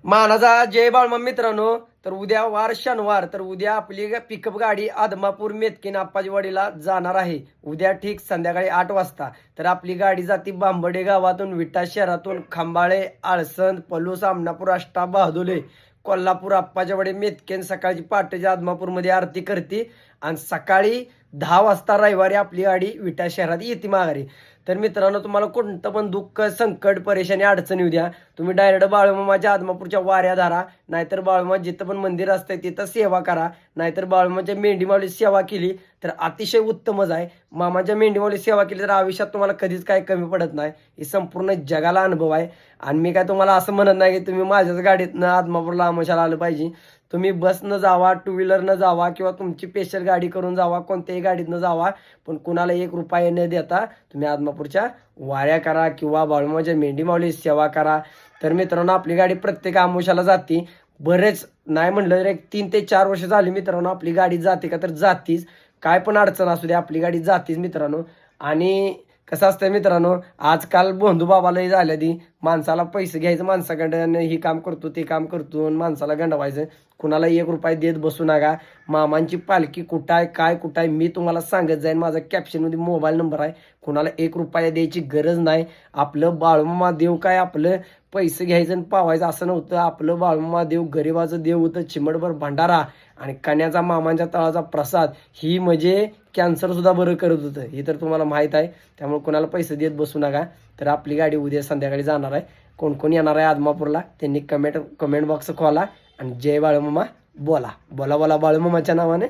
मानाचा जय बाळमा मित्रांनो. तर उद्या वार शनिवार, तर उद्या आपली पिकअप गाडी आदमापूर मेतकीन आप्पाजीवाडीला जाणार आहे. उद्या ठीक संध्याकाळी 8 वाजता. तर आपली गाडी जाती बांबडे गावातून, विटा शहरातून, खंबाळे, आळसंद, पलूस, आमनापूर, आष्टा, बहादुले, कोल्हापूर, आप्पाजीवाडी, मेतकेन. सकाळची पहाटेच्या आदमापूरमध्ये आरती करते आणि सकाळी 10 वाजता रविवारी आपली गाडी विटा शहरात येते माघारी. तर मित्रांनो, तुम्हाला कोणतं पण दुःख, संकट, परेशानी, अडचण येऊ द्या, तुम्ही डायरेक्ट बाळूमामाच्या आदमापूरच्या वाऱ्या धारा, नाहीतर बाळूमा जिथं पण मंदिर असतंय तिथं सेवा करा, नाहीतर बाळूमाच्या मेंढीमावली सेवा केली तर अतिशय उत्तमच आहे. मामाच्या मेंढीमावली सेवा केली तर आयुष्यात तुम्हाला कधीच काय कमी पडत नाही. हे संपूर्ण जगाला अनुभव आहे. आणि मी काय तुम्हाला असं म्हणत नाही की तुम्ही माझ्याच गाडीतनं आदमापूरला आमोशाला आलं पाहिजे. तुम्ही बसनं जावा, टू व्हीलरनं जावा, किंवा तुमची स्पेशल गाडी करून जावा, कोणत्याही गाडीतनं जावा, पण कुणाला 1 रुपया न देता तुम्ही आदमापूरच्या वाऱ्या करा किंवा बाळूमाच्या मेंढीमावली सेवा करा. तर मित्रांनो, आपली गाडी प्रत्येक आमोशाला जाते. बरेच नाही म्हणलं तर एक 3 ते 4 वर्ष झाली मित्रांनो आपली गाडी जाते का, तर जातीच. काय पण अडचण असू दे आपली गाडी जातीच मित्रांनो. आणि कसं असतं मित्रांनो, आजकाल बोंधू बाबालाही झाल्या ती माणसाला पैसे घ्यायचं, माणसाकडे ही काम करतो ते काम करतो आणि माणसाला गंडवायचं. कुणाला 1 रुपया देत बसू नका. मामांची पालखी कुठं आहे, काय कुठं आहे, मी तुम्हाला सांगत जाईन. माझा कॅप्शनमध्ये मोबाईल नंबर आहे. कुणाला 1 रुपया द्यायची गरज नाही. आपलं बाळूमामा देव काय आपलं पैसे घ्यायचं आणि पावायचं असं नव्हतं. आपलं बाळूमामा देव गरिबाचं देव होतं. चिमटभर भंडारा आणि कन्याचा मामांच्या तळाचा प्रसाद ही म्हणजे कॅन्सरसुद्धा बरं करत होतं. हे तर तुम्हाला माहीत आहे. त्यामुळे कोणाला पैसे देत बसू नका. तर आपली गाडी उद्या संध्याकाळी जाणार आहे. कोण कोण येणार आहे आदमापूरला त्यांनी कमेंट बॉक्स खोला आणि जय बाळूमामा बोला बोला बोला बाळूमामाच्या नावाने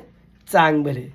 चांग भले.